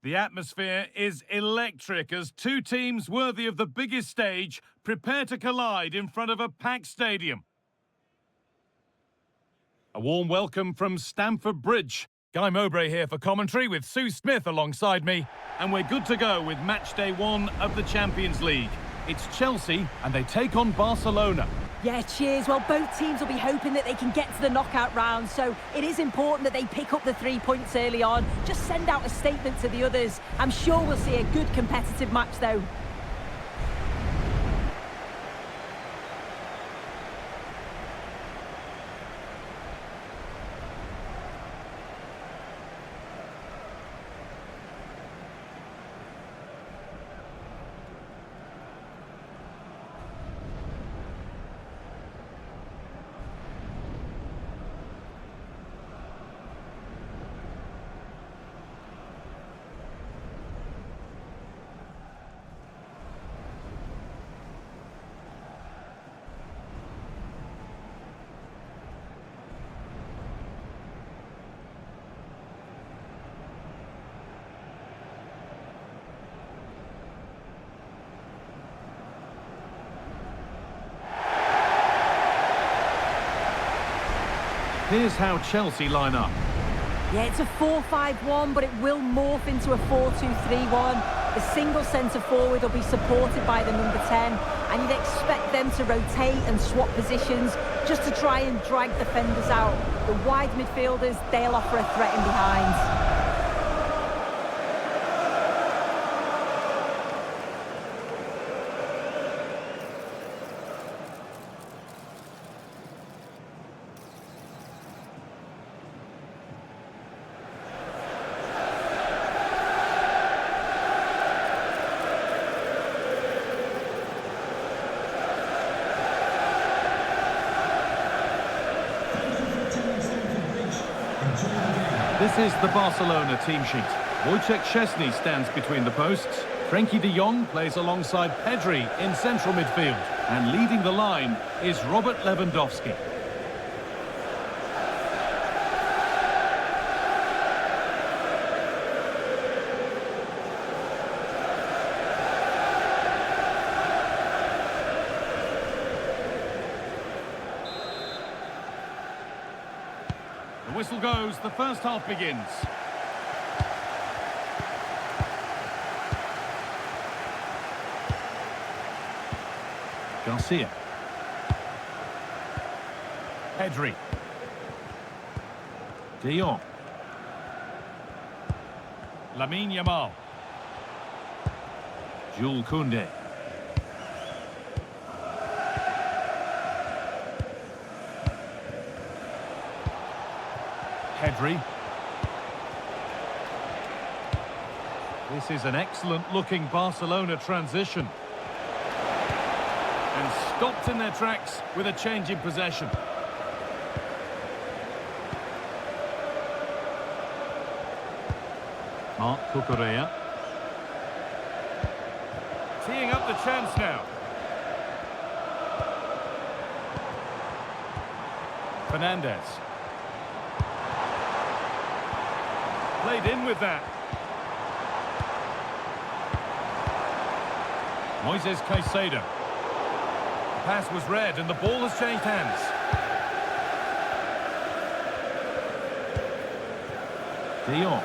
The atmosphere is electric as two teams worthy of the biggest stage prepare to collide in front of a packed stadium. A warm welcome from Stamford Bridge. Guy Mowbray here for commentary with Sue Smith alongside me, and we're good to go with match day one of the Champions League. It's Chelsea and they take on Barcelona. Yeah, cheers. Well, both teams will be hoping that they can get to the knockout round, so it is important that they pick up the 3 points early on. Just send out a statement to the others. I'm sure we'll see a good competitive match though. Here's how Chelsea line up. Yeah, it's a 4-5-1, but it will morph into a 4-2-3-1. The single centre-forward will be supported by the number 10, and you'd expect them to rotate and swap positions just to try and drag defenders out. The wide midfielders, they'll offer a threat in behind. This is the Barcelona team sheet. Wojciech Szczesny stands between the posts. Frenkie de Jong plays alongside Pedri in central midfield. And leading the line is Robert Lewandowski. The whistle goes, the first half begins. Garcia. Pedri. De Jong. Lamine Yamal. Jules Koundé. Pedri. This is an excellent-looking Barcelona transition. And stopped in their tracks with a change in possession. Marc Cucurella. Teeing up the chance now. Fernandez. Played in with that. Moises Caicedo. The pass was read and the ball has changed hands. De Jong.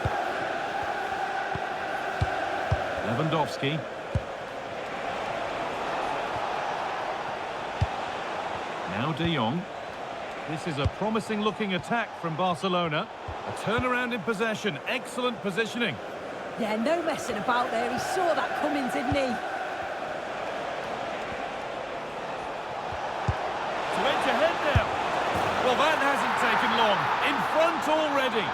Lewandowski. Now De Jong. This is a promising-looking attack from Barcelona. A turnaround in possession, excellent positioning. Yeah, no messing about there. He saw that coming, didn't he? To edge ahead now. Well, that hasn't taken long. In front already.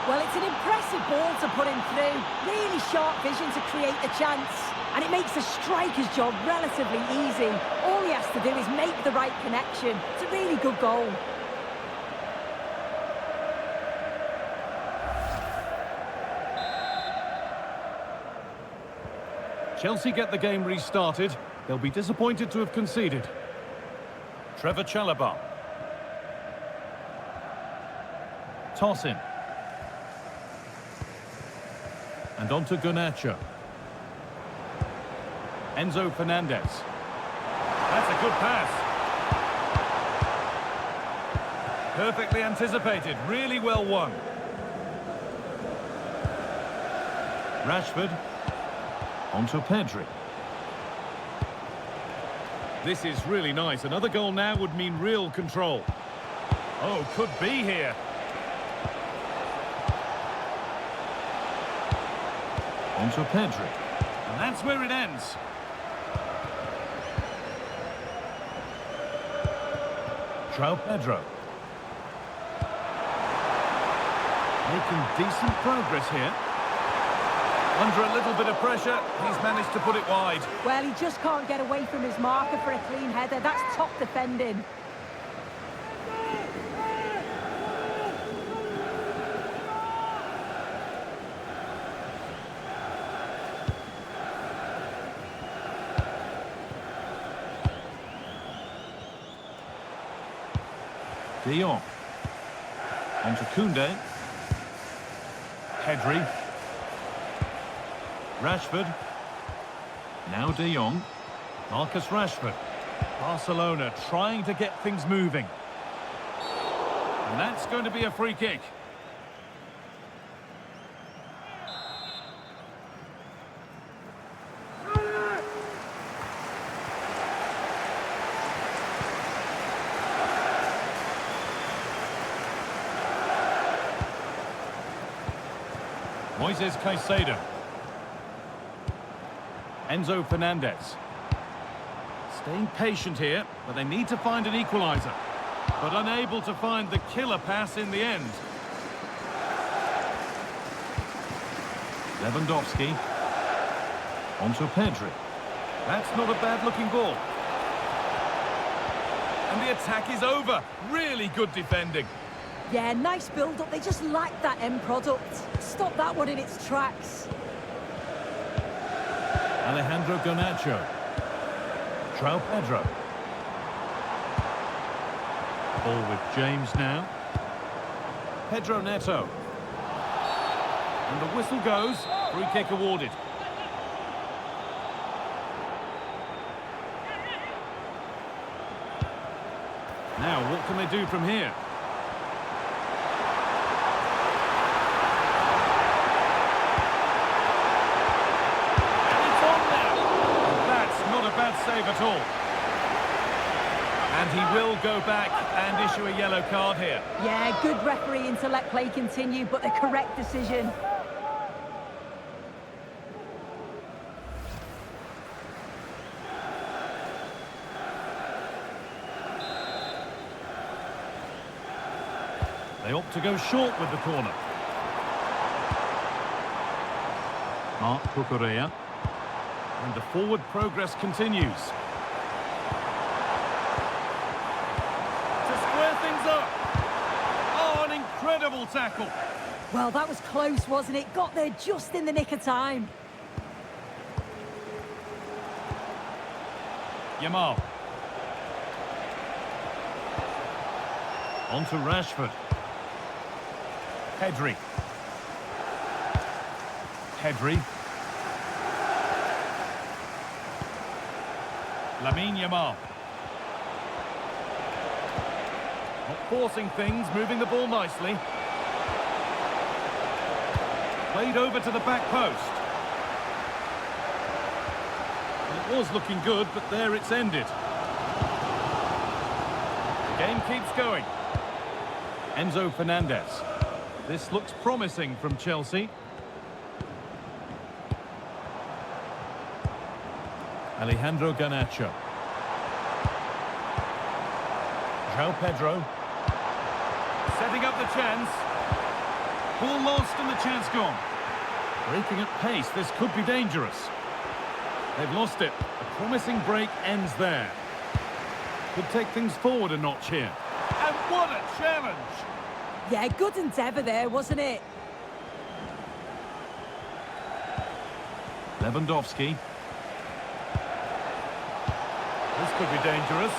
Well, it's an impressive ball to put him through. Really sharp vision to create the chance. And it makes the striker's job relatively easy. All he has to do is make the right connection. It's a really good goal. Chelsea get the game restarted. They'll be disappointed to have conceded. Trevor Chalobah. toss in. And on to Garnacho. Enzo Fernandez. That's a good pass. Perfectly anticipated, really well won. Rashford. On to Pedri. This is really nice. Another goal now would mean real control. Oh, could be here. On to Pedri. And that's where it ends. João Pedro. Making decent progress here. Under a little bit of pressure, he's managed to put it wide. Well, he just can't get away from his marker for a clean header. That's top defending. De Jong. On to Koundé. Pedri. Rashford. Now De Jong. Marcus Rashford. Barcelona trying to get things moving. And that's going to be a free kick. Moises Caicedo. Enzo Fernandez. Staying patient here, but they need to find an equaliser. But unable to find the killer pass in the end. Lewandowski. On to Pedri. That's not a bad-looking ball. And the attack is over. Really good defending. Yeah, nice build-up. They just lack that end product. Stop that one in its tracks. Alejandro Garnacho. João Pedro. Ball with James now. Pedro Neto. And the whistle goes. Free kick awarded. Now, what can they do from here? Save at all. And he will go back and issue a yellow card here. Yeah, good refereeing to let play continue, but the correct decision. They opt to go short with the corner. Marc Cucurella. And the forward progress continues. To square things up. Oh, an incredible tackle. Well, that was close, wasn't it? Got there just in the nick of time. Yamal. On to Rashford. Pedri. Pedri. Lamine Yamal. Not forcing things, moving the ball nicely. Played over to the back post. It was looking good, but there it's ended. The game keeps going. Enzo Fernandez. This looks promising from Chelsea. Alejandro Garnacho. João Pedro. Setting up the chance. Ball lost and the chance gone. Breaking at pace, this could be dangerous. They've lost it. A promising break ends there. Could take things forward a notch here. And what a challenge! Yeah, good endeavour there, wasn't it? Lewandowski. This could be dangerous.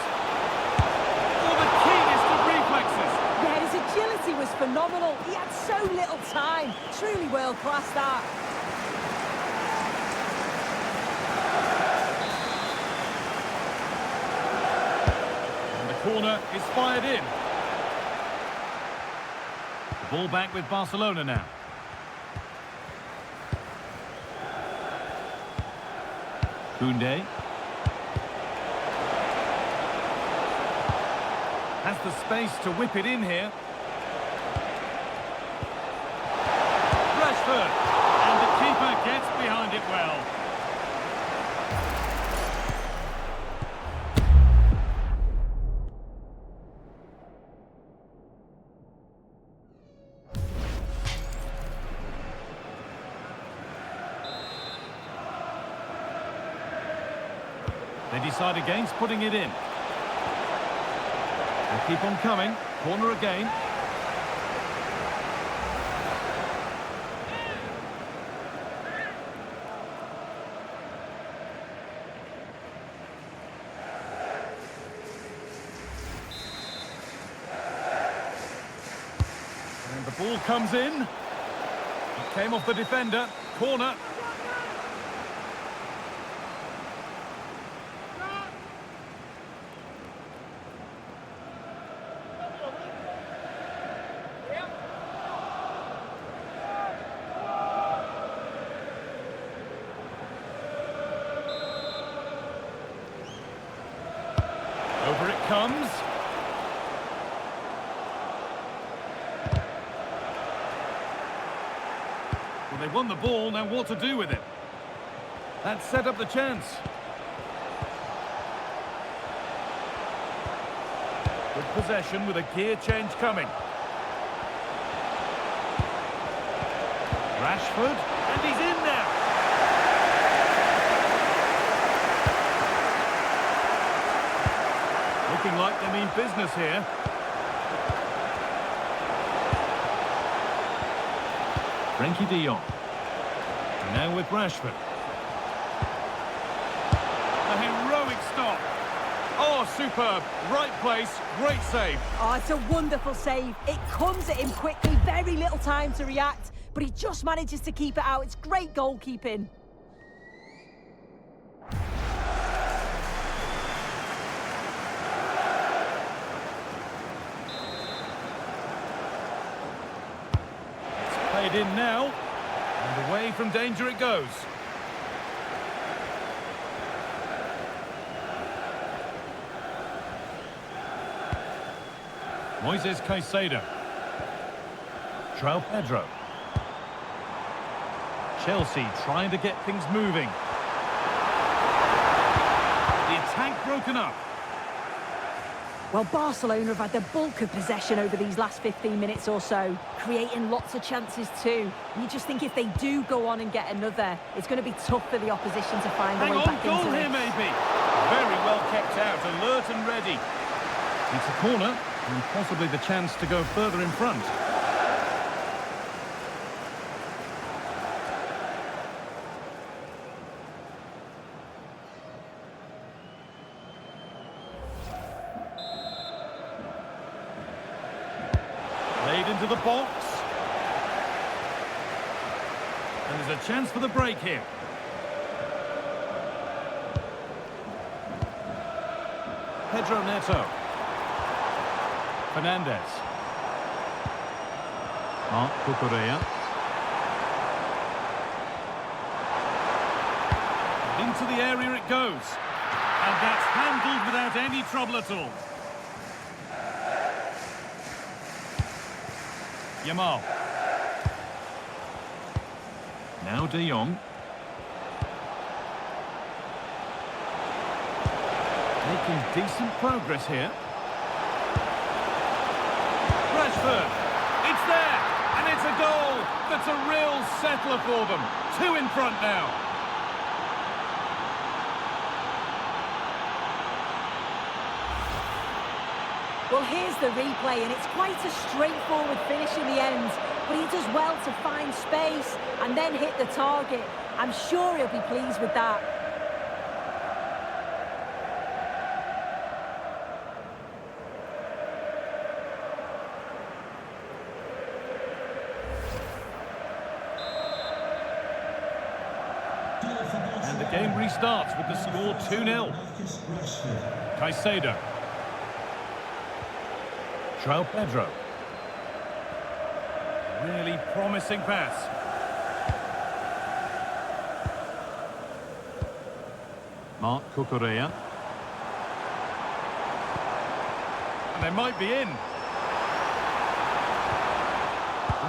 Oh, the keenness of reflexes. Yeah, his agility was phenomenal. He had so little time. Truly world-class, that. And the corner is fired in. The ball back with Barcelona now. Koundé. Has the space to whip it in here. Rashford. And the keeper gets behind it well. They decide against putting it in. They keep on coming. Corner again. And the ball comes in. It came off the defender. Corner. Over it comes. Well, they won the ball, now what to do with it? That set up the chance. Good possession with a gear change coming. Rashford, and he's in now. Looking like they mean business here. Frenkie de Jong. Now with Rashford. A heroic stop. Oh, superb. Right place, great save. Oh, it's a wonderful save. It comes at him quickly, very little time to react, but he just manages to keep it out. It's great goalkeeping. Played in now, and away from danger it goes. Moises Caicedo. João Pedro. Chelsea trying to get things moving. The attack broken up. Well, Barcelona have had the bulk of possession over these last 15 minutes or so, creating lots of chances too. And you just think if they do go on and get another, it's going to be tough for the opposition to find their way back into it. Hang on, goal here maybe. Very well kept out, alert and ready. It's a corner, and possibly the chance to go further in front. Into the box. And there's a chance for the break here. Pedro Neto. Fernandez. Marc Cucurella. Into the area it goes. And that's handled without any trouble at all. Yamal. Now de Jong. Making decent progress here. Rashford. It's there. And it's a goal. That's a real settler for them. 2 in front now. Well, here's the replay, and it's quite a straightforward finish in the end, but he does well to find space and then hit the target. I'm sure he'll be pleased with that. Game restarts with the score 2-0. Caicedo. João Pedro. Really promising pass. Marc Cucurella. And they might be in.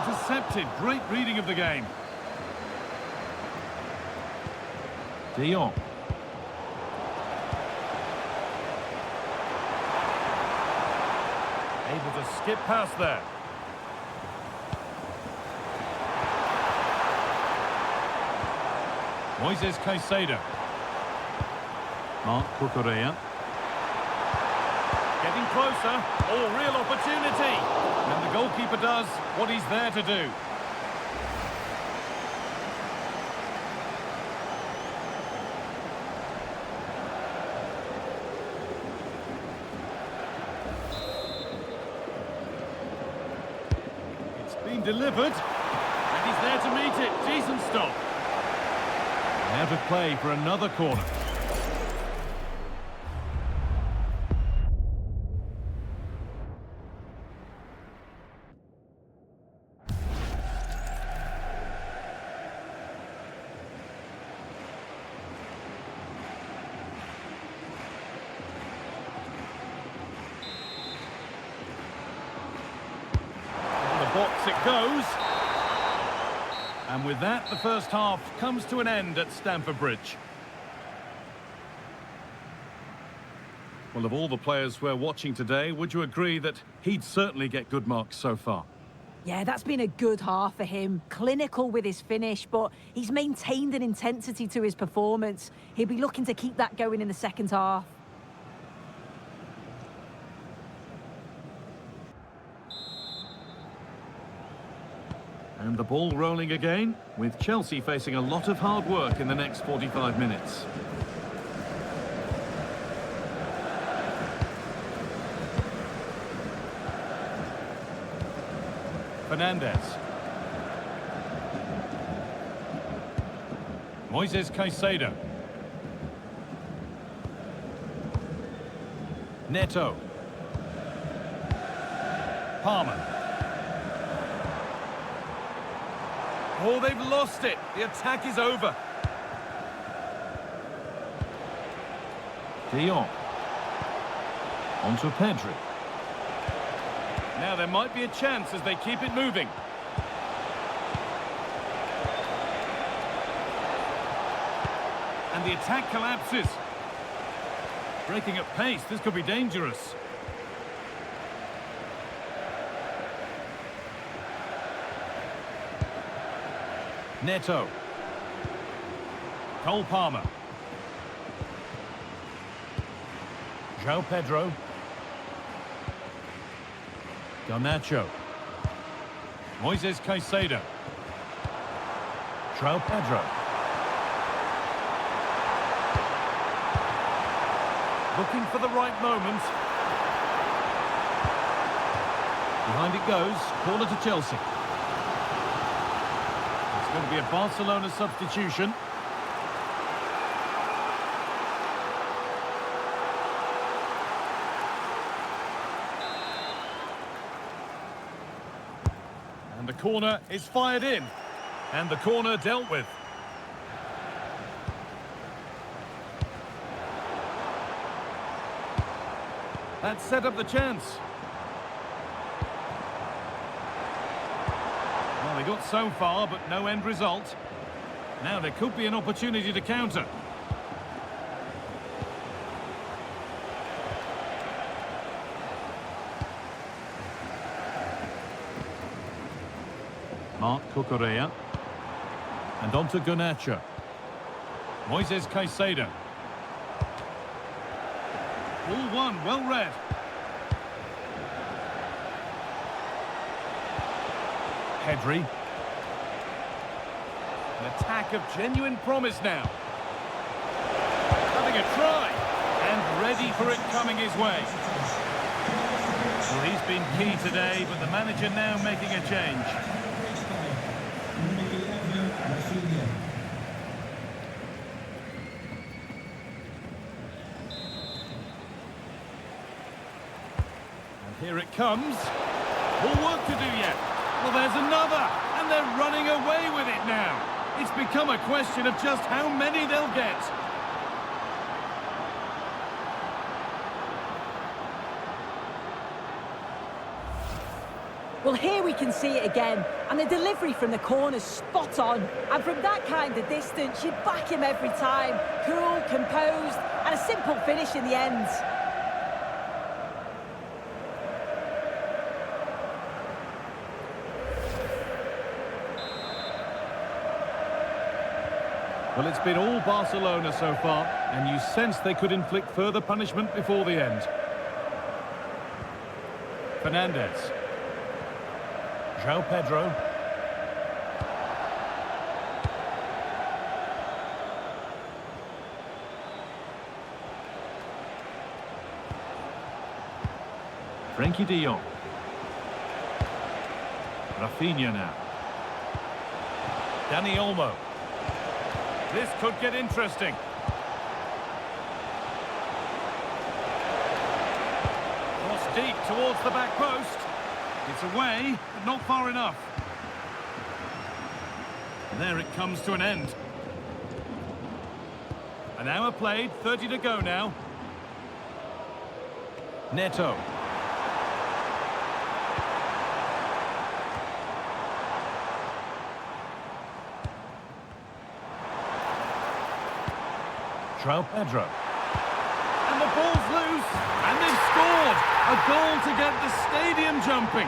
Intercepted. Great reading of the game. De Jong. Able to skip past there. Moises Caicedo. Marc Cucurella. Getting closer. Oh, real opportunity. And the goalkeeper does what he's there to do. It's been delivered. And he's there to meet it. Decent stop. Out of play for another corner. Box it goes. And with that, the first half comes to an end at Stamford Bridge. Well, of all the players we're watching today, would you agree that he'd certainly get good marks so far? Yeah, that's been a good half for him. Clinical with his finish, but he's maintained an intensity to his performance. He'll be looking to keep that going in the second half. And the ball rolling again, with Chelsea facing a lot of hard work in the next 45 minutes. Fernandez. Moises Caicedo. Neto. Palmer. Oh, they've lost it. The attack is over. De Jong. On to Pedri. Now there might be a chance as they keep it moving. And the attack collapses. Breaking at pace, this could be dangerous. Neto. Cole Palmer. João Pedro. Garnacho. Moises Caicedo. João Pedro. Looking for the right moment. Behind it goes. Corner to Chelsea. It's going to be a Barcelona substitution. And the corner is fired in. And the corner dealt with. That set up the chance. Well, they got so far, but no end result. Now there could be an opportunity to counter. Marc Cucurella. And on to Garnacho. Moises Caicedo. All one, well read. Pedri. An attack of genuine promise now. Having a try. And ready for it coming his way. Well, he's been key today, but the manager now making a change. Here it comes. More work to do yet. Well, there's another, and they're running away with it now. It's become a question of just how many they'll get. Well, here we can see it again, and the delivery from the corner's spot on. And from that kind of distance, you back him every time. Cool, composed, and a simple finish in the end. Well, it's been all Barcelona so far, and you sense they could inflict further punishment before the end. Fernandez. João Pedro. Frenkie de Jong. Rafinha now. Dani Olmo. This could get interesting. Cross deep towards the back post. It's away, but not far enough. And there it comes to an end. An hour played, 30 to go now. Neto. João Pedro. And the ball's loose, and they've scored! A goal to get the stadium jumping.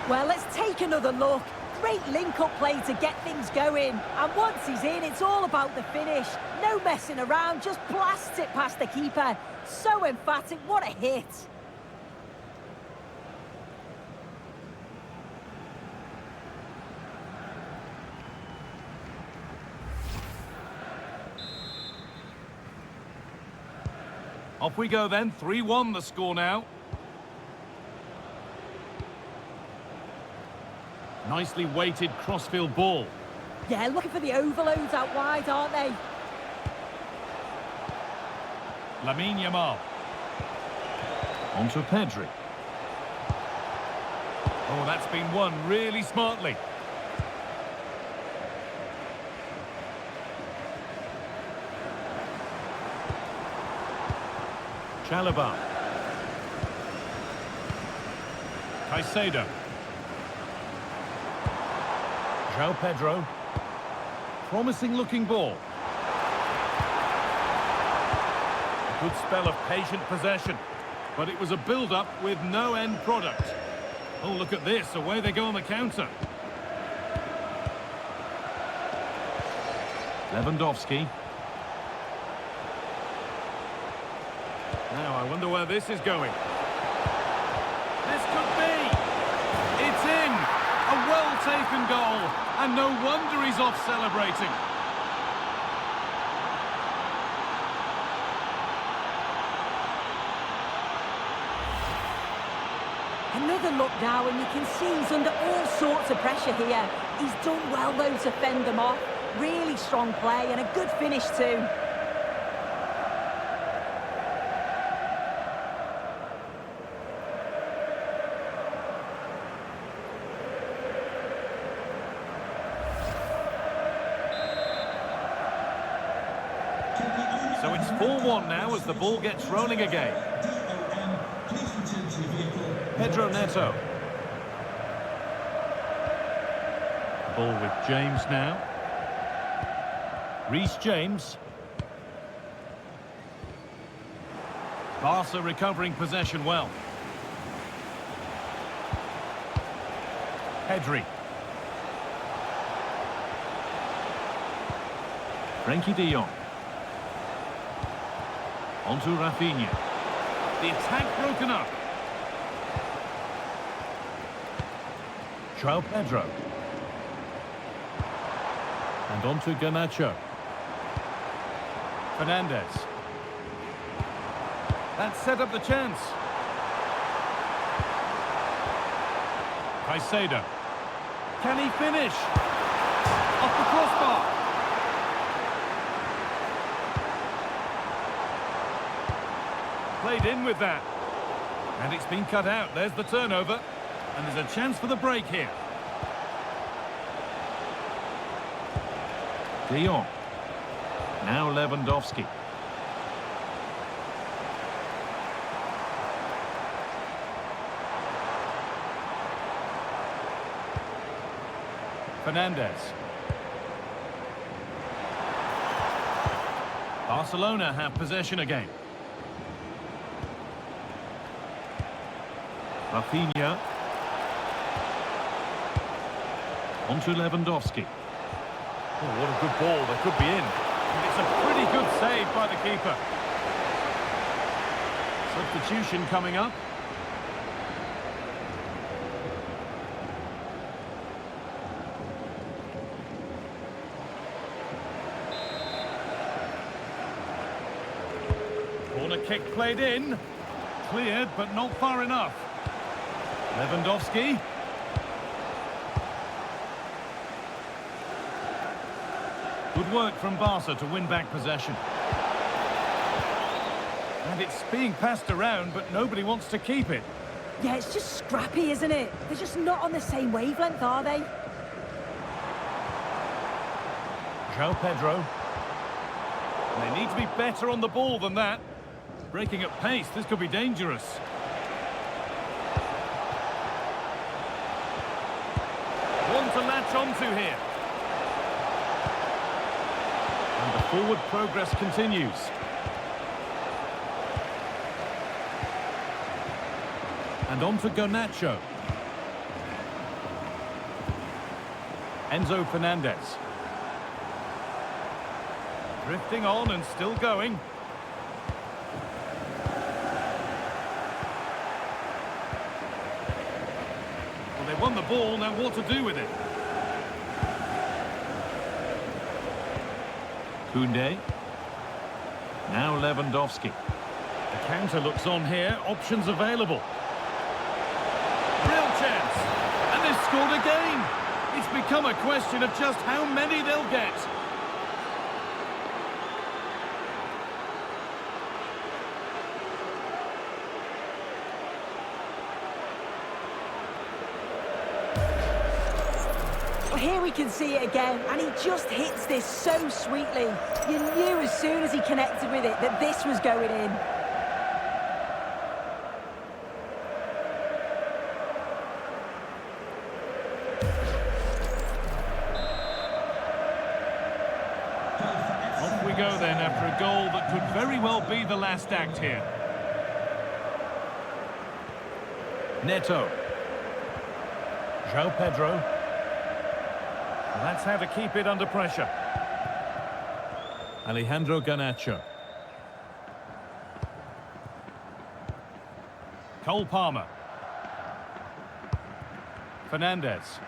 Well, let's take another look. Great link-up play to get things going. And once he's in, it's all about the finish. No messing around, just blasts it past the keeper. So emphatic, what a hit. Off we go then, 3-1 the score now. Nicely weighted crossfield ball. Yeah, looking for the overloads out wide, aren't they? Lamine Yamal. Onto Pedri. Oh, that's been won really smartly. Chalobah. Caicedo. João Pedro. Promising looking ball. A good spell of patient possession, but it was a build-up with no end product. Oh, look at this, away they go on the counter. Lewandowski. Now, I wonder where this is going. This could be! It's in! A well-taken goal, and no wonder he's off celebrating. Another look now, and you can see he's under all sorts of pressure here. He's done well, though, to fend them off. Really strong play, and a good finish, too. So it's 4-1 now as the ball gets rolling again. Pedro Neto. Ball with James now. Reece James. Barca recovering possession well. Pedri. Frenkie de Jong. Onto Rafinha. The attack broken up. João Pedro. And onto Garnacho. Fernandez. That set up the chance. Caicedo. Can he finish? Off the crossbar. Played in with that. And it's been cut out. There's the turnover. And there's a chance for the break here. De Jong. Now Lewandowski. Fernandez. Barcelona have possession again. Rafinha. On to Lewandowski. Oh, what a good ball. They could be in. And it's a pretty good save by the keeper. Substitution coming up. Corner kick played in. Cleared, but not far enough. Lewandowski. Good work from Barca to win back possession. And it's being passed around, but nobody wants to keep it. Yeah, it's just scrappy, isn't it? They're just not on the same wavelength, are they? João Pedro. They need to be better on the ball than that. Breaking at pace, this could be dangerous. One to latch onto here. And the forward progress continues. And on to Garnacho. Enzo Fernandez. Drifting on and still going. Well, they won the ball, now what to do with it? Koundé. Now Lewandowski. The counter looks on here, options available. Real chance. And they've scored again. It's become a question of just how many they'll get. Here we can see it again, and he just hits this so sweetly. You knew as soon as he connected with it that this was going in. Off we go then after a goal that could very well be the last act here. Neto. João Pedro. That's how to keep it under pressure. Alejandro Garnacho. Cole Palmer. Fernandez.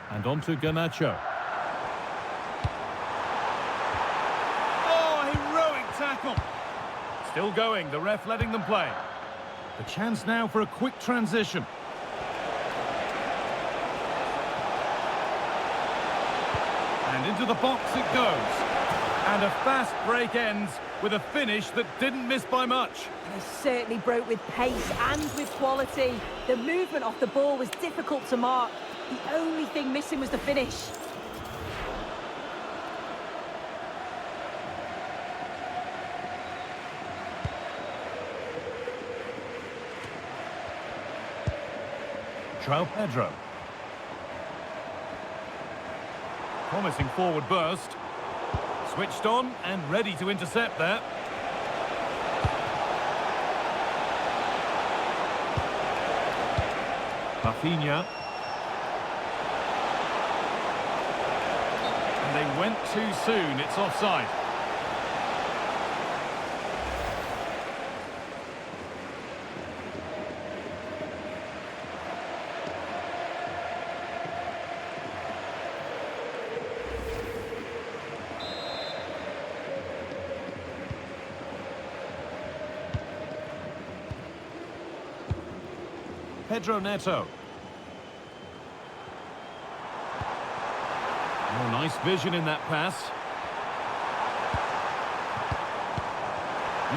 And on to Garnacho. Oh, heroic tackle. Still going, the ref letting them play. The chance now for a quick transition. And into the box it goes. And a fast break ends with a finish that didn't miss by much. They certainly broke with pace and with quality. The movement off the ball was difficult to mark. The only thing missing was the finish. João Pedro. Promising forward burst. Switched on and ready to intercept there. Rafinha. And they went too soon. It's offside. Pedro Neto. Oh, nice vision in that pass.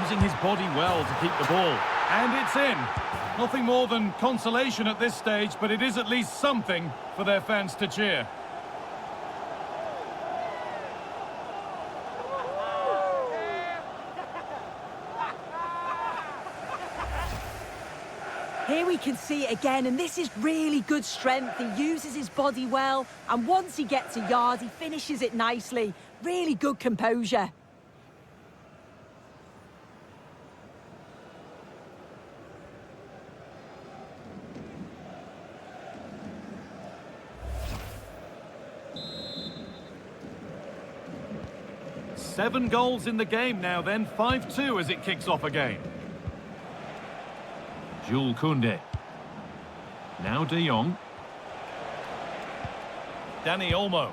Using his body well to keep the ball. And it's in. Nothing more than consolation at this stage, but it is at least something for their fans to cheer. Here we can see it again, and this is really good strength. He uses his body well, and once he gets a yard, he finishes it nicely. Really good composure. Seven goals in the game now then, 5-2 as it kicks off again. Jules Koundé. Now De Jong. Dani Olmo.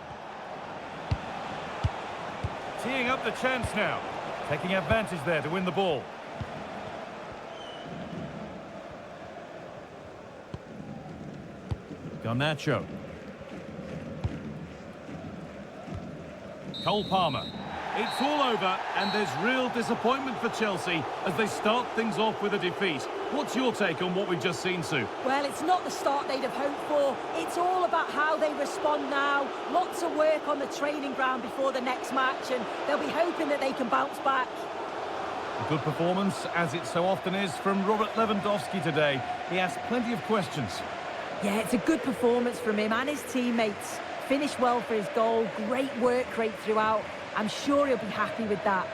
Teeing up the chance now. Taking advantage there to win the ball. Garnacho. Cole Palmer. It's all over, and there's real disappointment for Chelsea as they start things off with a defeat. What's your take on what we've just seen, Sue? Well, it's not the start they'd have hoped for. It's all about how they respond now. Lots of work on the training ground before the next match, and they'll be hoping that they can bounce back. A good performance, as it so often is, from Robert Lewandowski today. He asked plenty of questions. Yeah, it's a good performance from him and his teammates. Finished well for his goal, great work rate throughout. I'm sure he'll be happy with that.